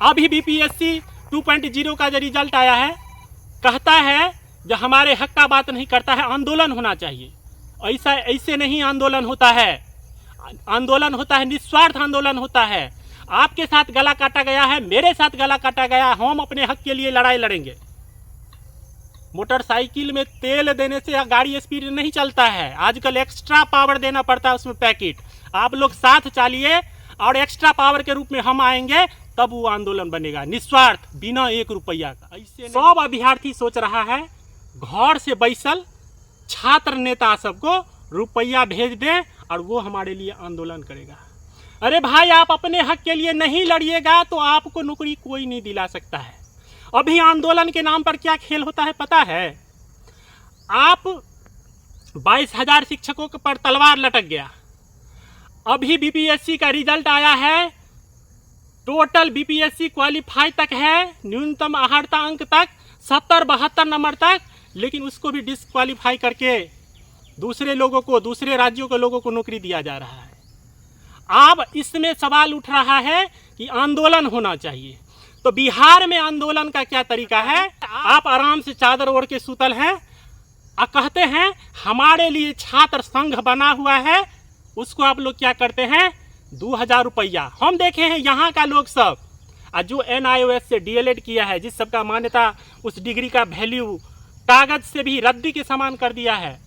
अभी बीपीएससी 2.0 का जो रिजल्ट आया है, कहता है जो हमारे हक का बात नहीं करता है, आंदोलन होना चाहिए। ऐसे नहीं आंदोलन होता है। आंदोलन होता है, निस्वार्थ आंदोलन होता है। आपके साथ गला काटा गया है, मेरे साथ गला काटा गया, हम अपने हक के लिए लड़ाई लड़ेंगे। मोटरसाइकिल में तेल देने से गाड़ी स्पीड नहीं चलता है, आजकल एक्स्ट्रा पावर देना पड़ता है उसमें पैकेट। आप लोग साथ चलिए और एक्स्ट्रा पावर के रूप में हम आएंगे, तब वो आंदोलन बनेगा, निस्वार्थ, बिना 1 रुपया का। ऐसे सब अभ्यर्थी सोच रहा है घर से बैसल छात्र नेता सबको रुपया भेज दें और वो हमारे लिए आंदोलन करेगा। अरे भाई, आप अपने हक के लिए नहीं लड़िएगा तो आपको नौकरी कोई नहीं दिला सकता है। अभी आंदोलन के नाम पर क्या खेल होता है पता है? आप 22,000 शिक्षकों पर तलवार लटक गया। अभी बीपीएससी का रिजल्ट आया है, टोटल बीपीएससी क्वालिफाई तक है, न्यूनतम अर्हता अंक तक 70-72 नंबर तक, लेकिन उसको भी डिस्क्वालीफाई करके दूसरे लोगों को, दूसरे राज्यों के लोगों को नौकरी दिया जा रहा है। अब इसमें सवाल उठ रहा है कि आंदोलन होना चाहिए। तो बिहार में आंदोलन का क्या तरीका है? आप आराम से चादर ओढ़ के सुतल हैं और कहते हैं हमारे लिए छात्र संघ बना हुआ है, उसको आप लोग क्या करते हैं? 2,000 रुपया। हम देखे हैं यहाँ का लोग सब, जो NIOS से DLED किया है, जिस सबका मान्यता, उस डिग्री का वैल्यू कागज से भी रद्दी के समान कर दिया है,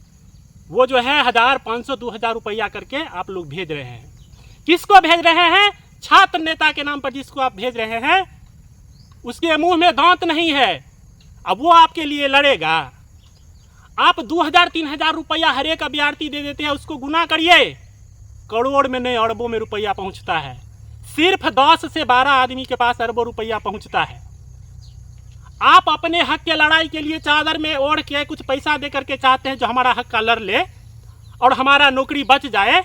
वो जो है 1,000, 500, 2,000 रुपया करके आप लोग भेज रहे हैं। किसको भेज रहे हैं? छात्र नेता के नाम पर जिसको आप भेज रहे हैं, उसके मुंह में दांत नहीं है, अब वो आपके लिए लड़ेगा। आप 2,000, 3,000 रुपया हर एक अभ्यर्थी दे देते हैं, उसको गुना करिए, करोड़ में नहीं अरबों में रुपया पहुंचता है। सिर्फ 10 से 12 आदमी के पास अरबों रुपया पहुंचता है। आप अपने हक के लड़ाई के लिए चादर में ओढ़ के कुछ पैसा दे करके चाहते हैं जो हमारा हक का लड़ ले और हमारा नौकरी बच जाए।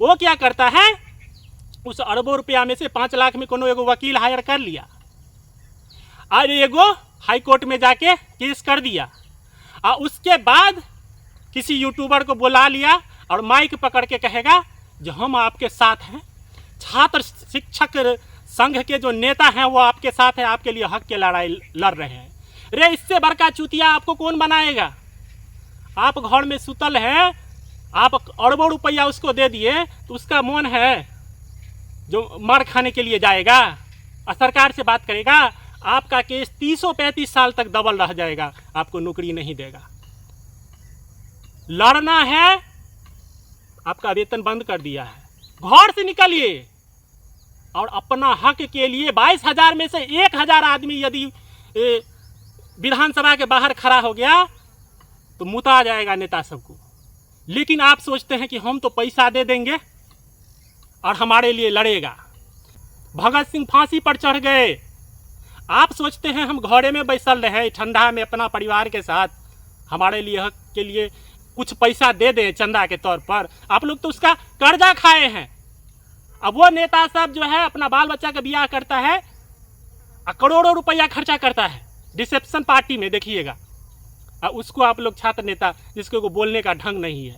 वो क्या करता है? उस अरबों रुपया में से 5 लाख में कोनो एगो वकील हायर कर लिया और एगो हाई कोर्ट में जाके केस कर दिया, और उसके बाद किसी यूट्यूबर को बुला लिया और माइक पकड़ के कहेगा जो हम आपके साथ हैं, छात्र शिक्षक संघ के जो नेता हैं वो आपके साथ हैं, आपके लिए हक के लड़ाई लड़ रहे हैं। रे, इससे बड़का चूतिया आपको कौन बनाएगा? आप घर में सुतल हैं, आप अरबों रुपया उसको दे दिए तो उसका मन है जो मार खाने के लिए जाएगा और सरकार से बात करेगा, आपका केस 30-35 साल तक दबल रह जाएगा, आपको नौकरी नहीं देगा। लड़ना है, आपका वेतन बंद कर दिया है, घर से निकलिए और अपना हक के लिए 22,000 में से 1,000 आदमी यदि विधानसभा के बाहर खड़ा हो गया तो मुता जाएगा नेता सबको। लेकिन आप सोचते हैं कि हम तो पैसा दे देंगे और हमारे लिए लड़ेगा। भगत सिंह फांसी पर चढ़ गए, आप सोचते हैं हम घरे में बैसल रहे ठंडा में अपना परिवार के साथ, हमारे लिए हक के लिए कुछ पैसा दे दें चंदा के तौर पर। आप लोग तो उसका कर्जा खाए हैं। अब वो नेता सब जो है अपना बाल बच्चा का ब्याह करता है और करोड़ों रुपया खर्चा करता है रिसेप्शन पार्टी में, देखिएगा, और उसको आप लोग छात्र नेता जिसको बोलने का ढंग नहीं है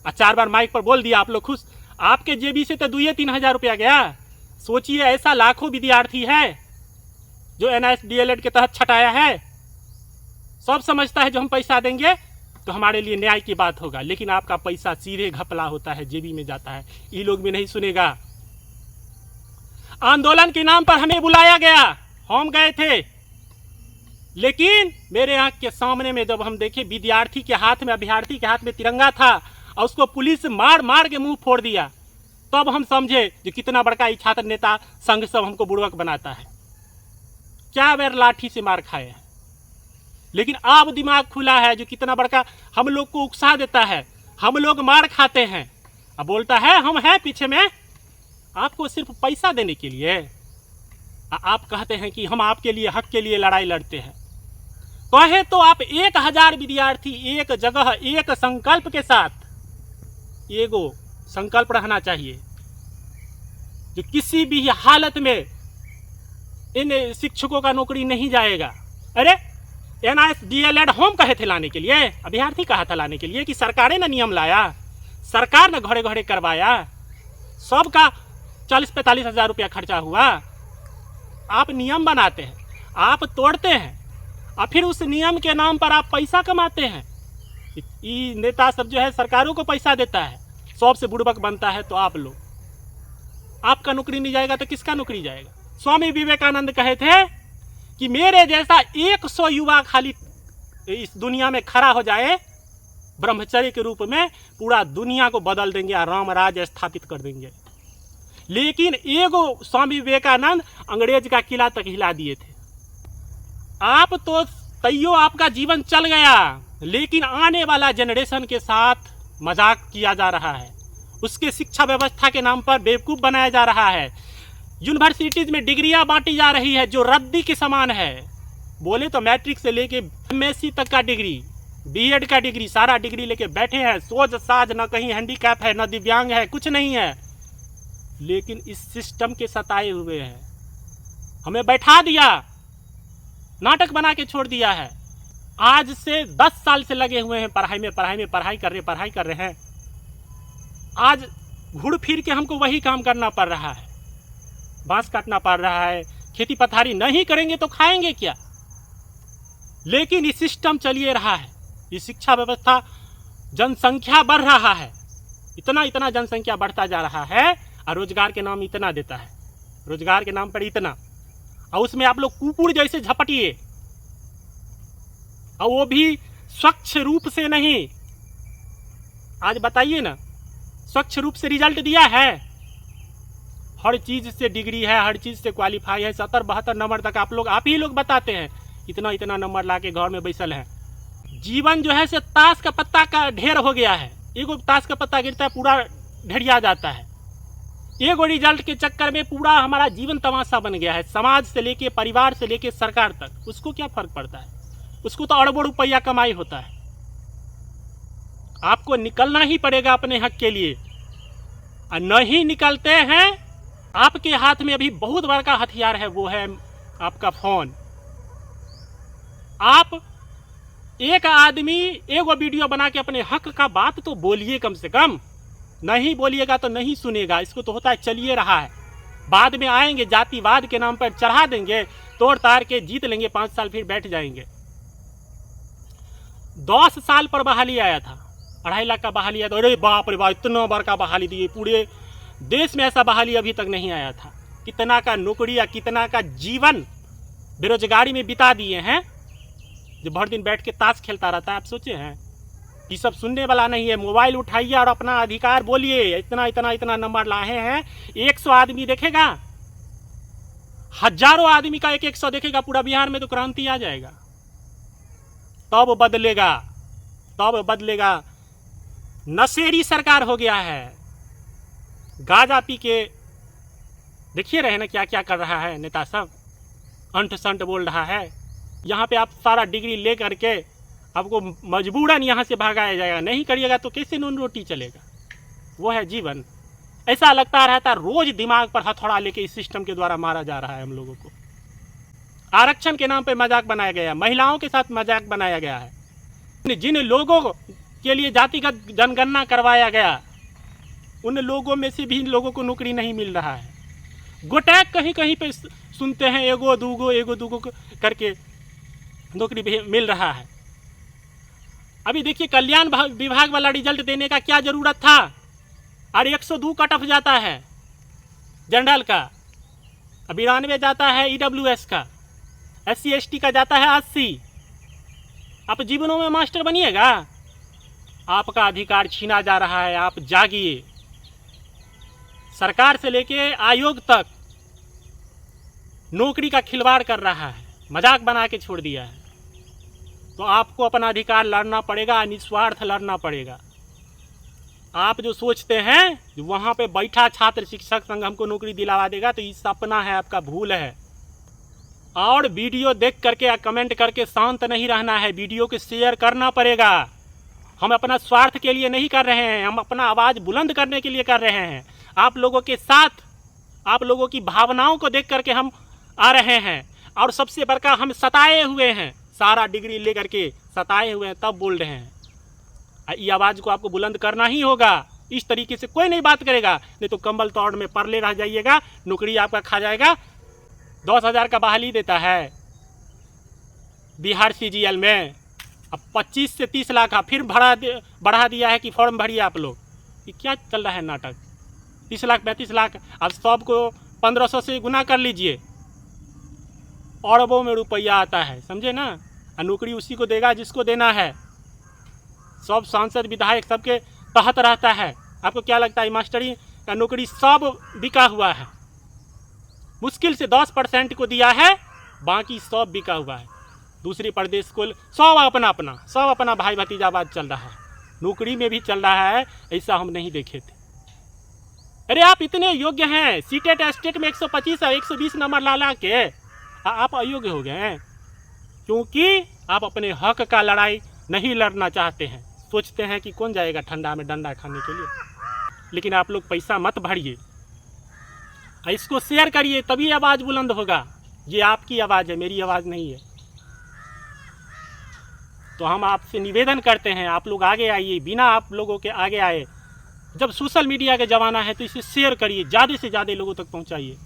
और 4 बार माइक पर बोल दिया, आप लोग खुश। आपके जेबी से तो 2-3 हज़ार रुपया गया। सोचिए, ऐसा लाखों विद्यार्थी है जो NIOS DLED के तहत छटाया है। सब समझता है जो हम पैसा देंगे तो हमारे लिए न्याय की बात होगा, लेकिन आपका पैसा सीधे घपला होता है, जेबी में जाता है। ये लोग भी नहीं सुनेगा। आंदोलन के नाम पर हमें बुलाया गया, हम गए थे, लेकिन मेरे आंख के सामने में जब हम देखे विद्यार्थी के हाथ में, अभ्यर्थी के हाथ में तिरंगा था और उसको पुलिस मार मार के मुंह फोड़ दिया, तब हम समझे जो कितना बड़का ये छात्र नेता संघ सब हमको बुड़वक बनाता है। क्या बेर लाठी से मार खाए हैं, लेकिन अब दिमाग खुला है जो कितना बड़का हम लोग को उकसा देता है। हम लोग मार खाते हैं, अब बोलता है हम हैं पीछे में आपको सिर्फ पैसा देने के लिए। आप कहते हैं कि हम आपके लिए, हक के लिए लड़ाई लड़ते हैं। कहे तो आप 1,000 विद्यार्थी एक जगह, एक संकल्प के साथ, एगो संकल्प रहना चाहिए जो किसी भी हालत में इन शिक्षकों का नौकरी नहीं जाएगा। अरे, NIOS DLED हम कहे थे लाने के लिए, अभ्यर्थी कहा था लाने के लिए कि सरकारें ना नियम लाया, सरकार ने घरे घरे करवाया, सबका 40-45 हज़ार रुपया खर्चा हुआ। आप नियम बनाते हैं, आप तोड़ते हैं और फिर उस नियम के नाम पर आप पैसा कमाते हैं। ये नेता सब जो है सरकारों को पैसा देता है, सबसे बुड़बक बनता है। तो आप लोग, आपका नौकरी नहीं जाएगा तो किसका नौकरी जाएगा? स्वामी विवेकानंद कहे थे कि मेरे जैसा 100 युवा खाली इस दुनिया में खड़ा हो जाए ब्रह्मचर्य के रूप में, पूरा दुनिया को बदल देंगे और राम राज स्थापित कर देंगे। लेकिन एगो स्वामी विवेकानंद अंग्रेज का किला तक हिला दिए थे। आप तो तैयो आपका जीवन चल गया, लेकिन आने वाला जनरेशन के साथ मजाक किया जा रहा है, उसके शिक्षा व्यवस्था के नाम पर बेवकूफ़ बनाया जा रहा है। यूनिवर्सिटीज में डिग्रियां बांटी जा रही है जो रद्दी के समान है। बोले तो मैट्रिक से लेके एमएससी तक का डिग्री, बीएड का डिग्री, सारा डिग्री लेके बैठे हैं। सोच साज, न कहीं हैंडीकैप है, न दिव्यांग है, कुछ नहीं है, लेकिन इस सिस्टम के सताए हुए हैं। हमें बैठा दिया, नाटक बना के छोड़ दिया है। आज से 10 साल से लगे हुए हैं पढ़ाई कर रहे हैं। आज घुड़ फिर के हमको वही काम करना पड़ रहा है, बांस काटना पड़ रहा है। खेती पथारी नहीं करेंगे तो खाएंगे क्या? लेकिन ये सिस्टम चलिए रहा है, ये शिक्षा व्यवस्था, जनसंख्या बढ़ रहा है, इतना जनसंख्या बढ़ता जा रहा है और रोजगार के नाम इतना देता है, रोजगार के नाम पर इतना, और उसमें आप लोग कुकुर जैसे झपटिए, और वो भी स्वच्छ रूप से नहीं। आज बताइए ना, स्वच्छ रूप से रिजल्ट दिया है? हर चीज से डिग्री है, हर चीज से क्वालिफाई है, 70-72 नंबर तक आप ही लोग बताते हैं, इतना नंबर ला के घर में बैसल है। जीवन जो है से ताश का पत्ता का ढेर हो गया है। एगो ताश का पत्ता गिरता है, पूरा ढेरिया जाता है। एगो रिजल्ट के चक्कर में पूरा हमारा जीवन तमाशा बन गया है। समाज से लेके, परिवार से लेके सरकार तक, उसको क्या फर्क पड़ता है? उसको तो अरबों रुपया कमाई होता है। आपको निकलना ही पड़ेगा अपने हक के लिए, और नहीं निकलते हैं। आपके हाथ में अभी बहुत बड़ा हथियार है, वो है आपका फोन। आप एक आदमी एगो वीडियो बना के अपने हक का बात तो बोलिए, कम से कम। नहीं बोलिएगा तो नहीं सुनेगा, इसको तो होता है, चलिए रहा है। बाद में आएंगे, जातिवाद के नाम पर चढ़ा देंगे, तोड़ ताड़ के जीत लेंगे, 5 साल फिर बैठ जाएंगे। 10 साल पर बहाली आया था, 2.5 लाख का बहाली आया था। अरे बाप रे बाप, इतना बड़का बहाली दिए, पूरे देश में ऐसा बहाली अभी तक नहीं आया था। कितना का नौकरी या कितना का जीवन बेरोजगारी में बिता दिए हैं, जो भर दिन बैठ के ताश खेलता रहता है। आप सोचे हैं? ये सब सुनने वाला नहीं है। मोबाइल उठाइए और अपना अधिकार बोलिए, इतना नंबर लाए हैं। 100 आदमी देखेगा, हजारों आदमी का 100 देखेगा, पूरा बिहार में तो क्रांति आ जाएगा। तब बदलेगा। नशेड़ी सरकार हो गया है। गांजा पी के देखिए रहे ना क्या क्या कर रहा है नेता सब, अंट संट बोल रहा है। यहाँ पे आप सारा डिग्री ले करके आपको मजबूरन यहाँ से भगाया जाएगा, नहीं करिएगा तो कैसे नून रोटी चलेगा? वो है जीवन। ऐसा लगता रहता है रोज दिमाग पर हथौड़ा लेके इस सिस्टम के द्वारा मारा जा रहा है हम लोगों को। आरक्षण के नाम पे मजाक बनाया गया, महिलाओं के साथ मजाक बनाया गया है। जिन लोगों के लिए जातिगत जनगणना करवाया गया, उन लोगों में से भी इन लोगों को नौकरी नहीं मिल रहा है। गोटैक कहीं कहीं पे सुनते हैं, एगो दूगो करके नौकरी मिल रहा है। अभी देखिए, कल्याण विभाग वाला रिजल्ट देने का क्या जरूरत था? और 102 कट ऑफ जाता है जनरल का, 92 जाता है ईडब्ल्यूएस का, SC ST का जाता है 80। आप जीवनों में मास्टर बनिएगा? आपका अधिकार छीना जा रहा है। आप जागिए। सरकार से लेके आयोग तक नौकरी का खिलवाड़ कर रहा है, मजाक बना के छोड़ दिया है। तो आपको अपना अधिकार लड़ना पड़ेगा, निस्वार्थ लड़ना पड़ेगा। आप जो सोचते हैं वहाँ पे बैठा छात्र शिक्षक संघ हमको नौकरी दिलावा देगा, तो ये सपना है, आपका भूल है। और वीडियो देख करके या कमेंट करके शांत नहीं रहना है, वीडियो को शेयर करना पड़ेगा। हम अपना स्वार्थ के लिए नहीं कर रहे हैं, हम अपना आवाज़ बुलंद करने के लिए कर रहे हैं। आप लोगों के साथ, आप लोगों की भावनाओं को देख करके हम आ रहे हैं। और सबसे बड़का, हम सताए हुए हैं, सारा डिग्री ले करके सताए हुए हैं, तब बोल रहे हैं। ये आवाज़ को आपको बुलंद करना ही होगा। इस तरीके से कोई नहीं बात करेगा, नहीं तो कंबल तोड़ में परले रह जाइएगा, नौकरी आपका खा जाएगा। 10,000 का बहाली देता है बिहार CGL में। अब 25 से 30 लाख फिर बढ़ा दिया है कि फॉर्म भरिए आप लोग। ये क्या चल रहा है नाटक? 30 लाख 35 लाख, अब सबको 1500 से गुना कर लीजिए, अरबों में रुपया आता है, समझे ना। नौकरी उसी को देगा जिसको देना है। सब सांसद विधायक सबके तहत रहता है। आपको क्या लगता है मास्टरी का नौकरी सब बिका हुआ है? मुश्किल से 10% को दिया है, बाकी सब बिका हुआ है। दूसरे प्रदेश को सब अपना भाई भतीजावाद चल रहा है। नौकरी में भी चल रहा है, ऐसा हम नहीं देखे थे। अरे आप इतने योग्य हैं, सीटेट स्टेट में 125 और 120 नंबर ला के आप अयोग्य हो गए हैं, क्योंकि आप अपने हक का लड़ाई नहीं लड़ना चाहते हैं। सोचते हैं कि कौन जाएगा ठंडा में डंडा खाने के लिए। लेकिन आप लोग पैसा मत भरिए, इसको शेयर करिए, तभी आवाज़ बुलंद होगा। ये आपकी आवाज़ है, मेरी आवाज़ नहीं है। तो हम आपसे निवेदन करते हैं, आप लोग आगे आइए। बिना आप लोगों के आगे आए, जब सोशल मीडिया का ज़माना है तो इसे शेयर करिए, ज़्यादा से ज़्यादा लोगों तक पहुंचाइए।